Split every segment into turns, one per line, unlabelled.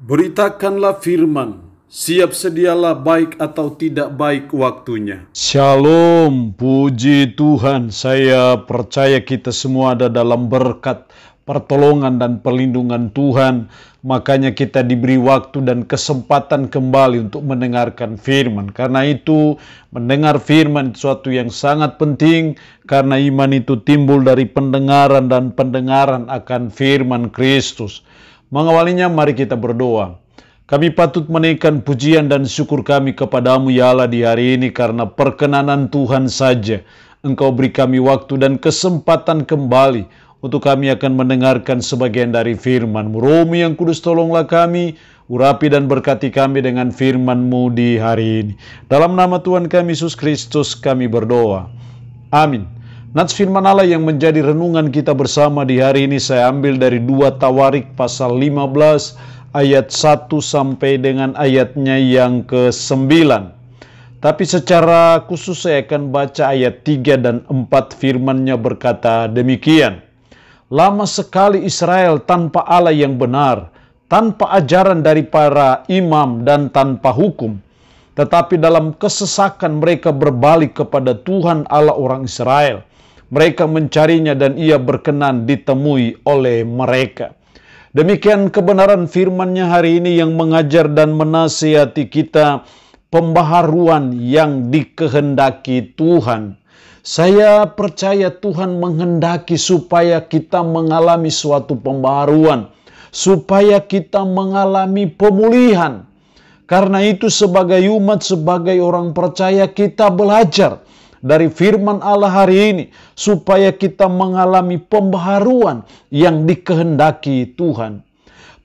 Beritakanlah firman, siap sedialah baik atau tidak baik waktunya.
Shalom, puji Tuhan. Saya percaya kita semua ada dalam berkat, pertolongan dan perlindungan Tuhan. Makanya kita diberi waktu dan kesempatan kembali untuk mendengarkan firman. Karena itu mendengar firman itu suatu yang sangat penting. Karena iman itu timbul dari pendengaran dan pendengaran akan firman Kristus. Mengawalinya mari kita berdoa. Kami patut menaikkan pujian dan syukur kami kepadamu ya Allah di hari ini karena perkenanan Tuhan saja. Engkau beri kami waktu dan kesempatan kembali untuk kami akan mendengarkan sebagian dari firman-Mu. Roh-Mu yang kudus tolonglah kami, urapi dan berkati kami dengan firman-Mu di hari ini. Dalam nama Tuhan kami Yesus Kristus kami berdoa. Amin. Nats firman Allah yang menjadi renungan kita bersama di hari ini saya ambil dari 2 Tawarik pasal 15 ayat 1 sampai dengan ayatnya yang ke-9. Tapi secara khusus saya akan baca ayat 3 dan 4 firman-Nya berkata demikian. Lama sekali Israel tanpa Allah yang benar, tanpa ajaran dari para imam dan tanpa hukum. Tetapi dalam kesesakan mereka berbalik kepada Tuhan Allah orang Israel. Mereka mencarinya dan ia berkenan ditemui oleh mereka. Demikian kebenaran firman-Nya hari ini yang mengajar dan menasihati kita pembaharuan yang dikehendaki Tuhan. Saya percaya Tuhan menghendaki supaya kita mengalami suatu pembaharuan, supaya kita mengalami pemulihan. Karena itu sebagai umat, sebagai orang percaya kita belajar dari firman Allah hari ini supaya kita mengalami pembaharuan yang dikehendaki Tuhan.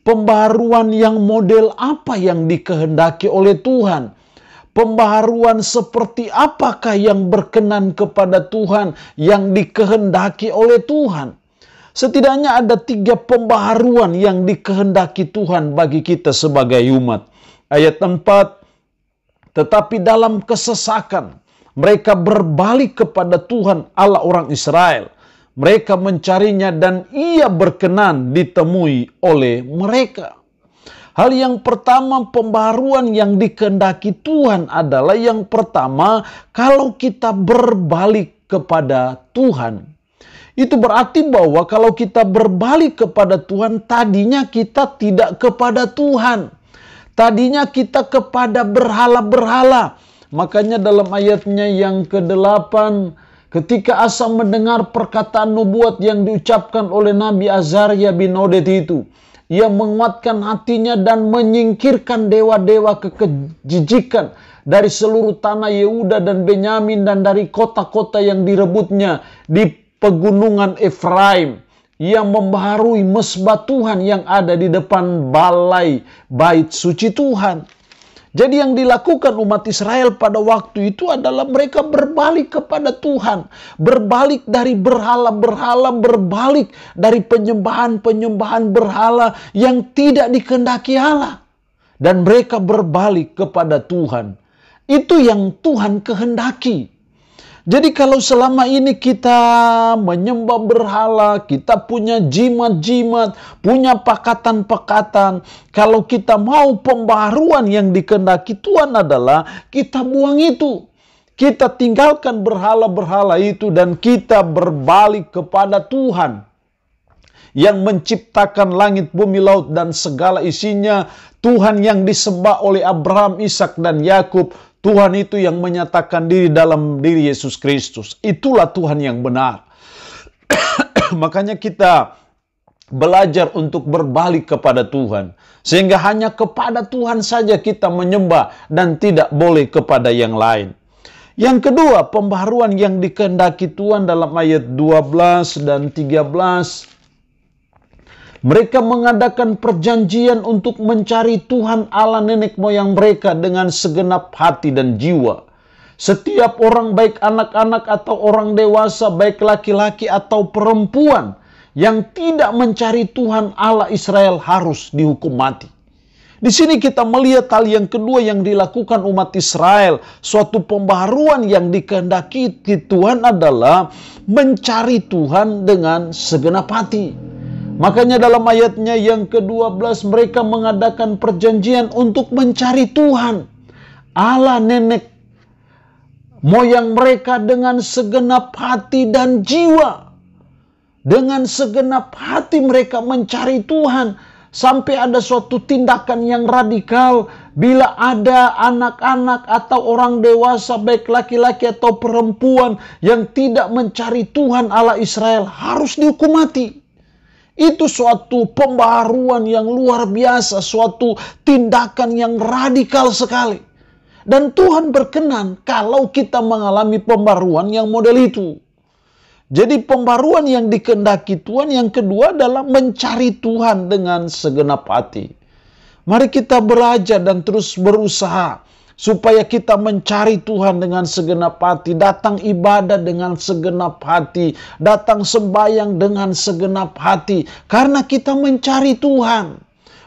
Pembaharuan yang model apa yang dikehendaki oleh Tuhan? Pembaharuan seperti apakah yang berkenan kepada Tuhan yang dikehendaki oleh Tuhan? Setidaknya ada 3 pembaharuan yang dikehendaki Tuhan bagi kita sebagai umat. Ayat 4, tetapi dalam kesesakan mereka berbalik kepada Tuhan Allah orang Israel. Mereka mencarinya dan ia berkenan ditemui oleh mereka. Hal yang pertama pembaharuan yang dikehendaki Tuhan adalah yang pertama kalau kita berbalik kepada Tuhan. Itu berarti bahwa kalau kita berbalik kepada Tuhan tadinya kita tidak kepada Tuhan. Tadinya kita kepada berhala-berhala. Makanya dalam ayatnya yang ke-8, ketika Asa mendengar perkataan nubuat yang diucapkan oleh Nabi Azaria bin Oded itu, ia menguatkan hatinya dan menyingkirkan dewa-dewa kekejikan dari seluruh tanah Yehuda dan Benyamin dan dari kota-kota yang direbutnya di pegunungan Efraim. Ia membaharui mesbah Tuhan yang ada di depan balai bait suci Tuhan. Jadi yang dilakukan umat Israel pada waktu itu adalah mereka berbalik kepada Tuhan. Berbalik dari berhala-berhala, berbalik dari penyembahan-penyembahan berhala yang tidak dikehendaki Allah. Dan mereka berbalik kepada Tuhan. Itu yang Tuhan kehendaki. Jadi kalau selama ini kita menyembah berhala, kita punya jimat-jimat, punya pakatan-pakatan, kalau kita mau pembaharuan yang dikehendaki Tuhan adalah kita buang itu. Kita tinggalkan berhala-berhala itu dan kita berbalik kepada Tuhan yang menciptakan langit, bumi, laut dan segala isinya. Tuhan yang disembah oleh Abraham, Ishak dan Yakub. Tuhan itu yang menyatakan diri dalam diri Yesus Kristus. Itulah Tuhan yang benar. Makanya kita belajar untuk berbalik kepada Tuhan. Sehingga hanya kepada Tuhan saja kita menyembah dan tidak boleh kepada yang lain. Yang kedua, pembaharuan yang dikehendaki Tuhan dalam ayat 12 dan 13. Mereka mengadakan perjanjian untuk mencari Tuhan Allah nenek moyang mereka dengan segenap hati dan jiwa. Setiap orang baik anak-anak atau orang dewasa, baik laki-laki atau perempuan yang tidak mencari Tuhan Allah Israel harus dihukum mati. Di sini kita melihat hal yang kedua yang dilakukan umat Israel. Suatu pembaharuan yang dikehendaki Tuhan adalah mencari Tuhan dengan segenap hati. Makanya dalam ayatnya yang ke-12 mereka mengadakan perjanjian untuk mencari Tuhan, Allah nenek moyang mereka dengan segenap hati dan jiwa. Dengan segenap hati mereka mencari Tuhan. Sampai ada suatu tindakan yang radikal. Bila ada anak-anak atau orang dewasa, baik laki-laki atau perempuan, yang tidak mencari Tuhan Allah Israel, harus dihukum mati. Itu suatu pembaharuan yang luar biasa. Suatu tindakan yang radikal sekali. Dan Tuhan berkenan kalau kita mengalami pembaruan yang model itu. Jadi pembaruan yang dikehendaki Tuhan yang kedua adalah mencari Tuhan dengan segenap hati. Mari kita belajar dan terus berusaha supaya kita mencari Tuhan dengan segenap hati, datang ibadah dengan segenap hati, datang sembahyang dengan segenap hati, karena kita mencari Tuhan.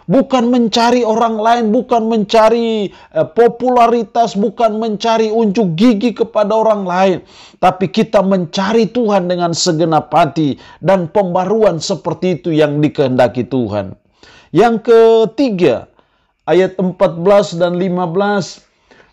Bukan mencari orang lain, bukan mencari popularitas, bukan mencari unjuk gigi kepada orang lain. Tapi kita mencari Tuhan dengan segenap hati. Dan pembaruan seperti itu yang dikehendaki Tuhan. Yang ketiga, ayat 14 dan 15.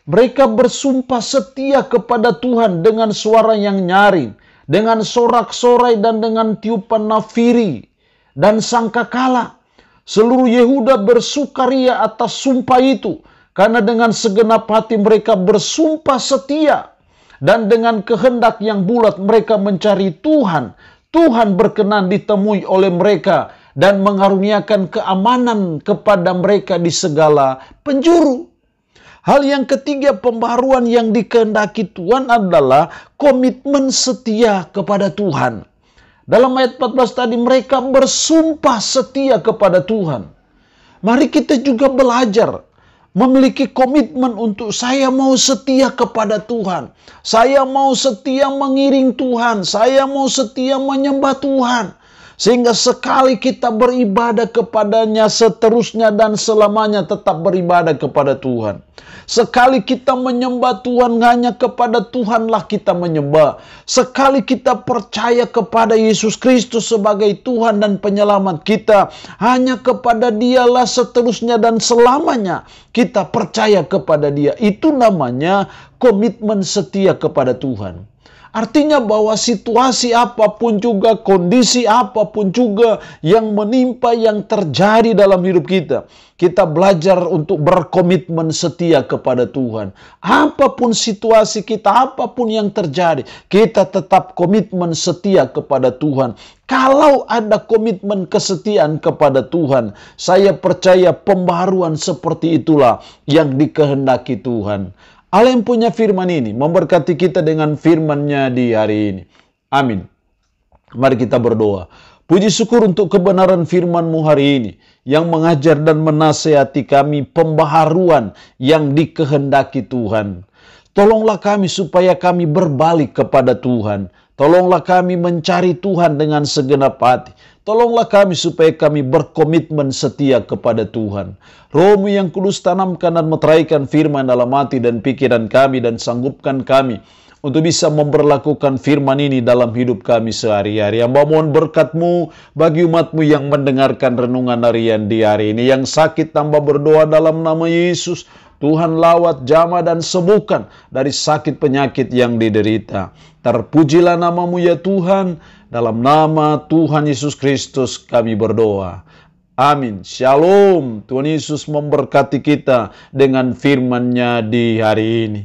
Mereka bersumpah setia kepada Tuhan dengan suara yang nyaring, dengan sorak-sorai dan dengan tiupan nafiri dan sangkakala. Seluruh Yehuda bersukaria atas sumpah itu, karena dengan segenap hati mereka bersumpah setia, dan dengan kehendak yang bulat mereka mencari Tuhan. Tuhan berkenan ditemui oleh mereka dan mengaruniakan keamanan kepada mereka di segala penjuru. Hal yang ketiga, pembaruan yang dikehendaki Tuhan adalah komitmen setia kepada Tuhan. Dalam ayat 14 tadi mereka bersumpah setia kepada Tuhan. Mari kita juga belajar memiliki komitmen untuk saya mau setia kepada Tuhan. Saya mau setia mengiring Tuhan. Saya mau setia menyembah Tuhan. Sehingga sekali kita beribadah kepadanya, seterusnya dan selamanya tetap beribadah kepada Tuhan. Sekali kita menyembah Tuhan, hanya kepada Tuhanlah kita menyembah. Sekali kita percaya kepada Yesus Kristus sebagai Tuhan dan penyelamat kita, hanya kepada Dialah seterusnya dan selamanya kita percaya kepada Dia. Itu namanya komitmen setia kepada Tuhan. Artinya bahwa situasi apapun juga, kondisi apapun juga yang menimpa, yang terjadi dalam hidup kita, kita belajar untuk berkomitmen setia kepada Tuhan. Apapun situasi kita, apapun yang terjadi, kita tetap komitmen setia kepada Tuhan. Kalau ada komitmen kesetiaan kepada Tuhan, saya percaya pembaharuan seperti itulah yang dikehendaki Tuhan. Allah yang punya firman ini memberkati kita dengan firman-Nya di hari ini. Amin. Mari kita berdoa. Puji syukur untuk kebenaran firman-Mu hari ini yang mengajar dan menasihati kami pembaharuan yang dikehendaki Tuhan. Tolonglah kami supaya kami berbalik kepada Tuhan. Tolonglah kami mencari Tuhan dengan segenap hati. Tolonglah kami supaya kami berkomitmen setia kepada Tuhan. Roh-Mu yang kudus tanamkan dan meteraikan firman dalam hati dan pikiran kami dan sanggupkan kami untuk bisa memperlakukan firman ini dalam hidup kami sehari-hari. Hamba mohon berkat-Mu bagi umat-Mu yang mendengarkan renungan harian di hari ini. Yang sakit tambah berdoa dalam nama Yesus. Tuhan lawat, jamah dan sembuhkan dari sakit penyakit yang diderita. Terpujilah nama-Mu ya Tuhan. Dalam nama Tuhan Yesus Kristus kami berdoa. Amin. Shalom. Tuhan Yesus memberkati kita dengan firman-Nya di hari ini.